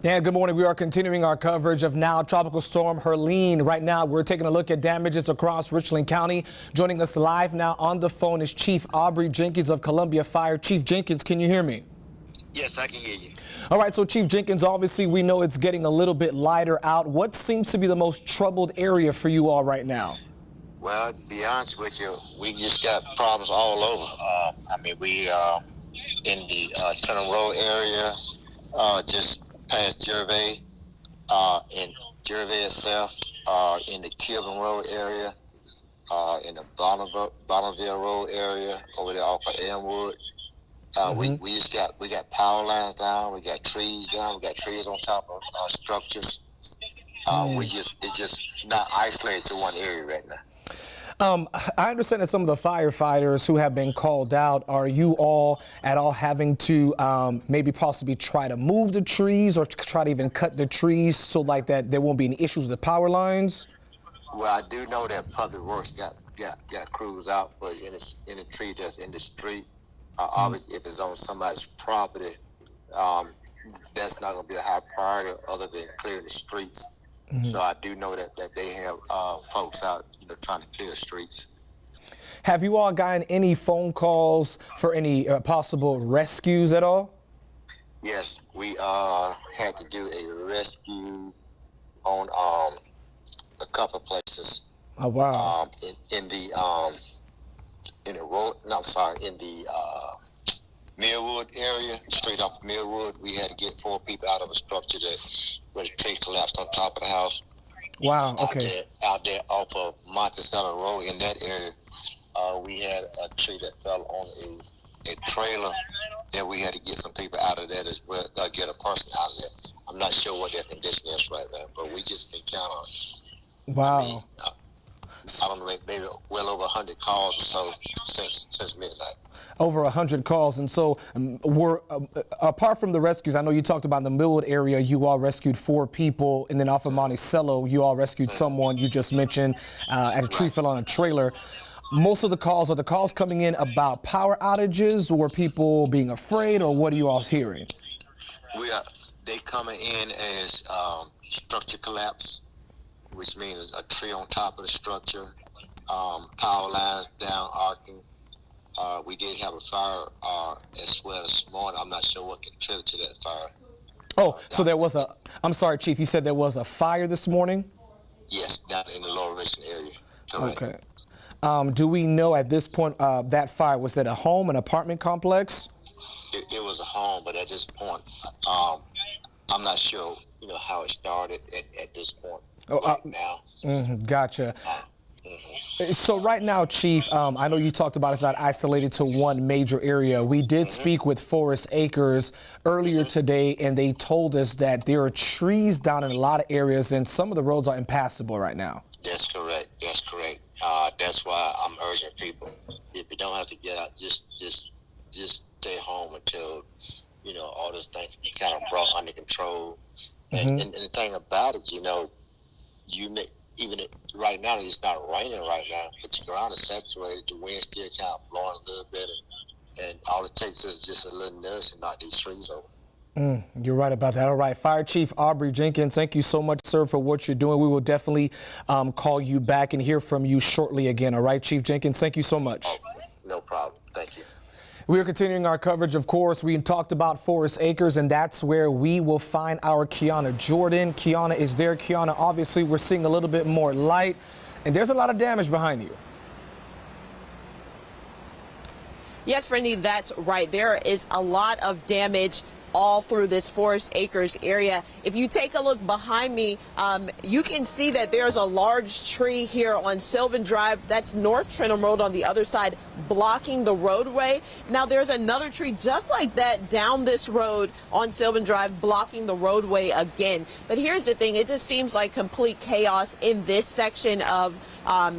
And good morning. We are continuing our coverage of now Tropical Storm Helene. Right now, we're taking a look at damages across Richland County. Joining us live now on the phone is Chief Aubrey Jenkins of Columbia Fire. Chief Jenkins, can you hear me? Yes, I can hear you. All right, so Chief Jenkins, obviously we know it's getting a little bit lighter out. What seems to be the most troubled area for you all right now? Well, to be honest with you, we just got problems all over. We in the Tunnel Road area, just past Gervais, in Gervais itself, in the Kilburn Road area, in the Bonneville Road area, over there off of Elmwood. We got power lines down, we got trees down, we got trees on top of structures. It's just not isolated to one area right now. I understand that some of the firefighters who have been called out, are you all at all having to maybe possibly try to move the trees or try to even cut the trees so like that there won't be any issues with the power lines? Well, I do know that Public Works got crews out for any tree that's in the street. Obviously, if it's on somebody's property, that's not going to be a high priority other than clearing the streets. So I do know that they have folks out, trying to clear streets. Have you all gotten any phone calls for any possible rescues at all? Yes, we had to do a rescue on a couple of places. Oh wow! In the Millwood area, straight off Millwood, we had to get 4 people out of a structure where the tree collapsed on top of the house. Wow. Okay. Out there off of Monticello Road in that area, we had a tree that fell on a trailer that we had to get some people out of that as well, get a person out of there. I'm not sure what their condition is right now, but we just been counting. Wow. I don't know, maybe well over 100 calls or so since midnight. Over 100 calls. And so apart from the rescues, I know you talked about in the Millwood area, you all rescued 4 people, and then off of Monticello, you all rescued someone you just mentioned as a tree fell on a trailer. Most of the calls, are the calls coming in about power outages or people being afraid, or what are you all hearing? They coming in as structure collapse, which means a tree on top of the structure, power lines down arcing. We did have a fire as well this morning. I'm not sure what contributed to that fire. Oh, so there was I'm sorry, Chief, you said there was a fire this morning? Yes, down in the Lower Richland area. Correct. Okay. Do we know at this point that fire, was it a home, an apartment complex? It was a home, but at this point, I'm not sure, how it started at this point now. Gotcha. So right now, Chief, I know you talked about it's not isolated to one major area. We did speak with Forest Acres earlier today, and they told us that there are trees down in a lot of areas, and some of the roads are impassable right now. That's correct. That's correct. That's why I'm urging people, if you don't have to get out, just stay home until, all this things be kind of brought under control. And the thing about it, even right now, it's not raining right now, but the ground is saturated. The wind still kind of blowing a little bit, and all it takes is just a little nudge to knock these trees over. You're right about that. All right, Fire Chief Aubrey Jenkins, thank you so much, sir, for what you're doing. We will definitely call you back and hear from you shortly again. All right, Chief Jenkins, thank you so much. No problem. Thank you. We are continuing our coverage, of course. We talked about Forest Acres, and that's where we will find our Kiana Jordan. Kiana is there. Kiana, obviously, we're seeing a little bit more light, and there's a lot of damage behind you. Yes, Randy, that's right. There is a lot of damage all through this Forest Acres area. If you take a look behind me, you can see that there's a large tree here on Sylvan Drive. That's North Trentham Road on the other side, blocking the roadway. Now there's another tree just like that down this road on Sylvan Drive, blocking the roadway again. But here's the thing, it just seems like complete chaos in this section of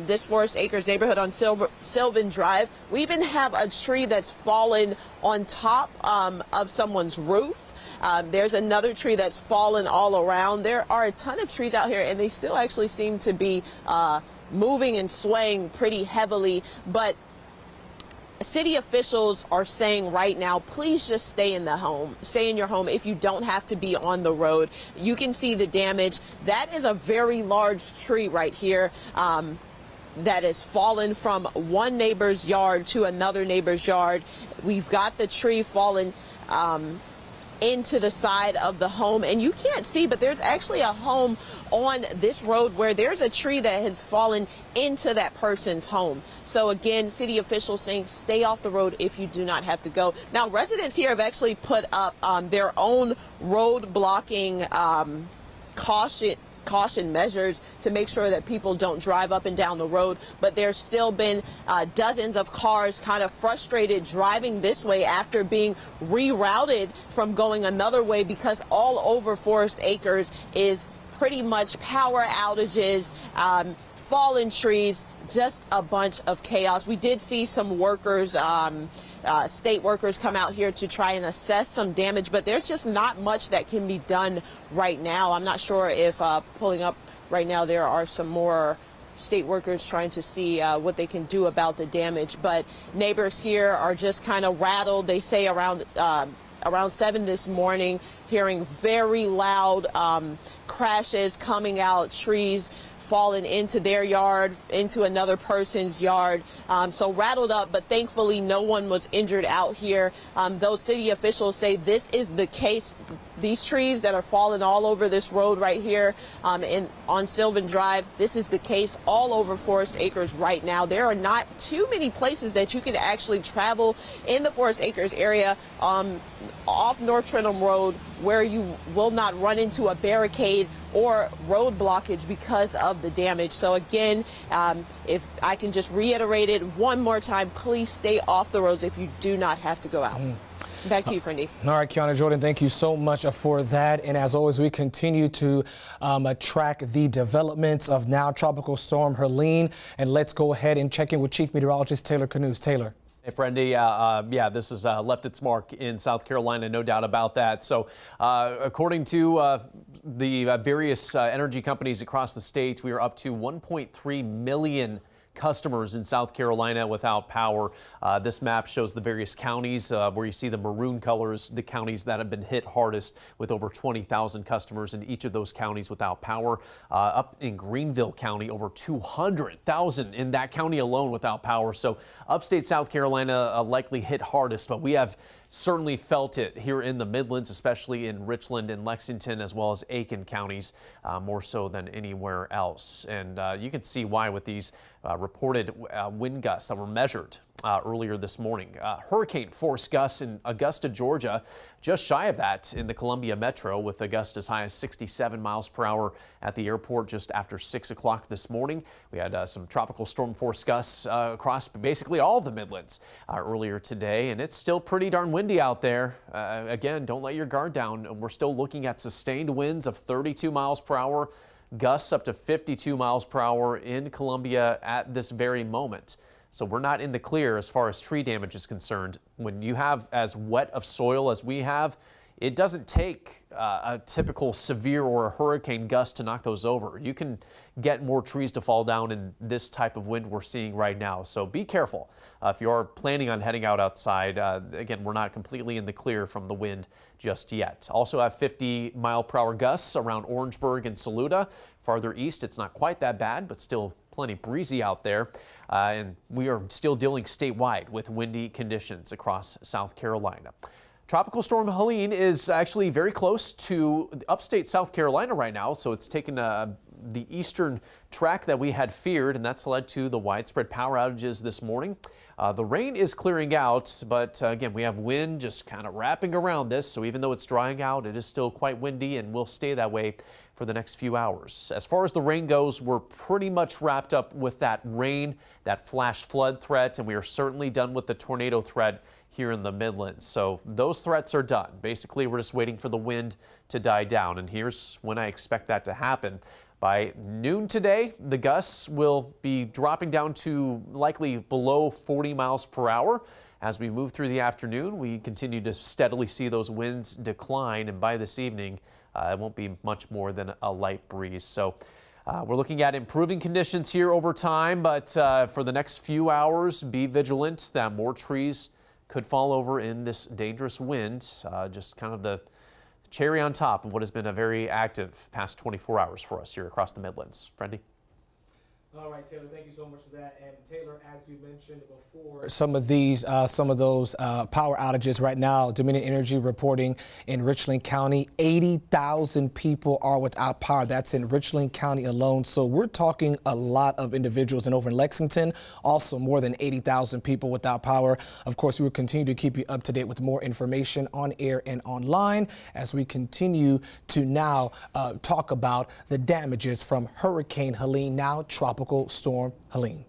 this Forest Acres neighborhood on Sylvan Drive. We even have a tree that's fallen on top of someone's roof. There's another tree that's fallen all around. There are a ton of trees out here, and they still actually seem to be moving and swaying pretty heavily. But city officials are saying right now, please just stay in your home if you don't have to be on the road. You can see the damage. That is a very large tree right here. That has fallen from one neighbor's yard to another neighbor's yard. We've got the tree fallen into the side of the home, and you can't see, but there's actually a home on this road where there's a tree that has fallen into that person's home. So again, city officials saying stay off the road if you do not have to go. Now, residents here have actually put up their own road blocking caution measures to make sure that people don't drive up and down the road, but there's still been dozens of cars kind of frustrated driving this way after being rerouted from going another way, because all over Forest Acres is pretty much power outages, fallen trees, just a bunch of chaos. We did see some workers, state workers, come out here to try and assess some damage, but there's just not much that can be done right now. I'm not sure if pulling up right now there are some more state workers trying to see what they can do about the damage, but neighbors here are just kind of rattled. They say around 7 this morning, hearing very loud crashes coming out, trees fallen into their yard, into another person's yard. So rattled up, but thankfully no one was injured out here. Those city officials say this is the case. These trees that are falling all over this road right here on Sylvan Drive, this is the case all over Forest Acres right now. There are not too many places that you can actually travel in the Forest Acres area off North Trentham Road where you will not run into a barricade or road blockage because of the damage. So again, if I can just reiterate it one more time, please stay off the roads if you do not have to go out. Back to you, Friendly. All right, Kiana Jordan, thank you so much for that. And as always, we continue to track the developments of now Tropical Storm Helene. And let's go ahead and check in with Chief Meteorologist Taylor Canoes. Taylor. Hey, Friendy, yeah, this has left its mark in South Carolina, no doubt about that. So according to the various energy companies across the state, we are up to 1.3 million customers in South Carolina without power. This map shows the various counties where you see the maroon colors, the counties that have been hit hardest, with over 20,000 customers in each of those counties without power. Up in Greenville County, over 200,000 in that county alone without power. So upstate South Carolina likely hit hardest, but we have certainly felt it here in the Midlands, especially in Richland and Lexington, as well as Aiken counties, more so than anywhere else. And you can see why with these reported wind gusts that were measured earlier this morning. Hurricane force gusts in Augusta, Georgia, just shy of that in the Columbia Metro, with a gust as high as 67 miles per hour at the airport just after 6 o'clock this morning. We had some tropical storm force gusts across basically all of the Midlands earlier today, and it's still pretty darn windy out there. Again, don't let your guard down. We're still looking at sustained winds of 32 miles per hour, gusts up to 52 miles per hour in Columbia at this very moment. So we're not in the clear as far as tree damage is concerned. When you have as wet of soil as we have, it doesn't take a typical severe or a hurricane gust to knock those over. You can get more trees to fall down in this type of wind we're seeing right now. So be careful if you are planning on heading out outside. Again, we're not completely in the clear from the wind just yet. Also have 50-mile-per-hour gusts around Orangeburg and Saluda. Farther east, it's not quite that bad, but still plenty breezy out there. And we are still dealing statewide with windy conditions across South Carolina. Tropical Storm Helene is actually very close to upstate South Carolina right now, so it's taken the eastern track that we had feared, and that's led to the widespread power outages this morning. The rain is clearing out, but again, we have wind just kind of wrapping around this, so even though it's drying out, it is still quite windy and will stay that way for the next few hours. As far as the rain goes, we're pretty much wrapped up with that rain, that flash flood threat, and we are certainly done with the tornado threat here in the Midlands. So those threats are done. Basically, we're just waiting for the wind to die down, and here's when I expect that to happen. By noon today, the gusts will be dropping down to likely below 40 miles per hour. As we move through the afternoon, we continue to steadily see those winds decline, and by this evening, it won't be much more than a light breeze. So We're looking at improving conditions here over time, but for the next few hours, be vigilant that more trees could fall over in this dangerous wind. Just kind of the cherry on top of what has been a very active past 24 hours for us here across the Midlands. Friendly? All right, Taylor, thank you so much for that. And Taylor, as you mentioned before, some of those power outages right now, Dominion Energy reporting in Richland County, 80,000 people are without power. That's in Richland County alone. So we're talking a lot of individuals. And over in Lexington, also more than 80,000 people without power. Of course, we will continue to keep you up to date with more information on air and online as we continue to now talk about the damages from Hurricane Helene, now Tropical Storm Helene.